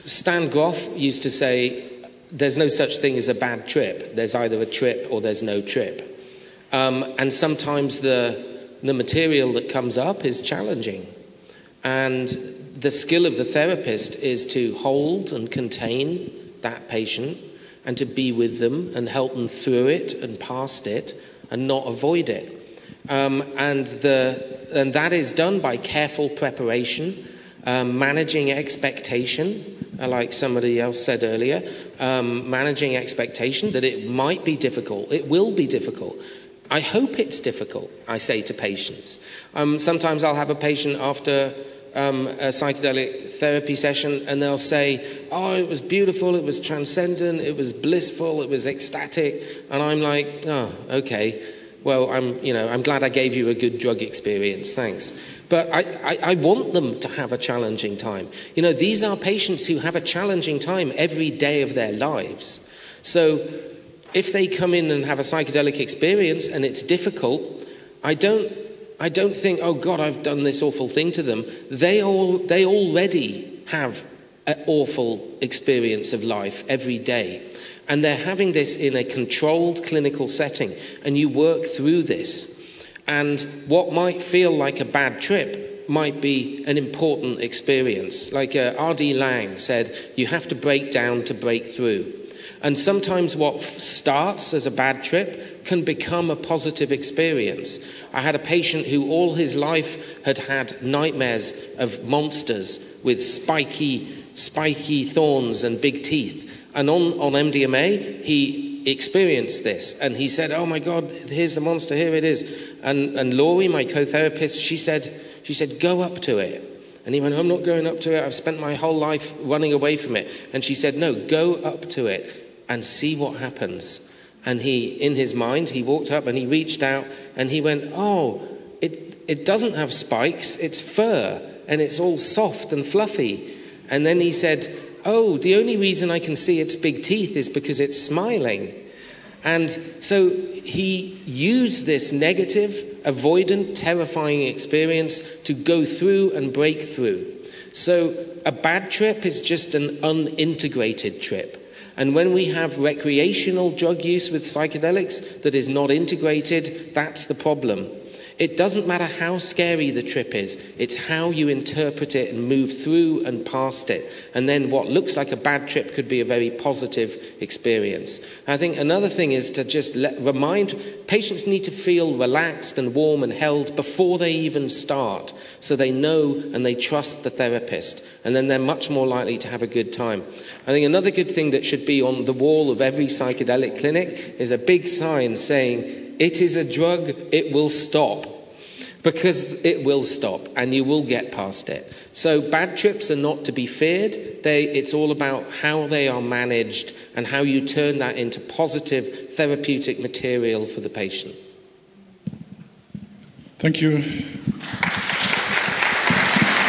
Stan Grof used to say, there's no such thing as a bad trip. There's either a trip or there's no trip. And sometimes the material that comes up is challenging. And the skill of the therapist is to hold and contain that patient and to be with them and help them through it and past it and not avoid it. And that is done by careful preparation, managing expectation, like somebody else said earlier, managing expectation that it might be difficult. It will be difficult. I hope it's difficult, I say to patients. Sometimes I'll have a patient after a psychedelic therapy session and they'll say, oh, it was beautiful, it was transcendent, it was blissful, it was ecstatic. And I'm like, oh, okay. Well, I'm glad I gave you a good drug experience, thanks. But I want them to have a challenging time. You know, these are patients who have a challenging time every day of their lives. So if they come in and have a psychedelic experience and it's difficult, I don't think, oh God, I've done this awful thing to them. They already have an awful experience of life every day. And they're having this in a controlled clinical setting, and you work through this. And what might feel like a bad trip might be an important experience. Like R.D. Laing said, you have to break down to break through. And sometimes what starts as a bad trip can become a positive experience. I had a patient who all his life had had nightmares of monsters with spiky thorns and big teeth. And on MDMA, he experienced this. And he said, oh my God, here's the monster, here it is. And Laurie, my co-therapist, she said, go up to it. And he went, I'm not going up to it. I've spent my whole life running away from it. And she said, no, go up to it and see what happens. And in his mind, he walked up and he reached out and he went, oh, it doesn't have spikes, it's fur. And it's all soft and fluffy. And then he said, oh, the only reason I can see its big teeth is because it's smiling. And so he used this negative, avoidant, terrifying experience to go through and break through. So a bad trip is just an unintegrated trip. And when we have recreational drug use with psychedelics that is not integrated, that's the problem. It doesn't matter how scary the trip is, it's how you interpret it and move through and past it. And then what looks like a bad trip could be a very positive experience. I think another thing is to just remind patients need to feel relaxed and warm and held before they even start, so they know and they trust the therapist, and then they're much more likely to have a good time. I think another good thing that should be on the wall of every psychedelic clinic is a big sign saying, it is a drug, it will stop. Because it will stop and you will get past it. So bad trips are not to be feared. It's all about how they are managed and how you turn that into positive therapeutic material for the patient. Thank you.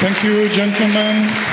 Thank you, gentlemen.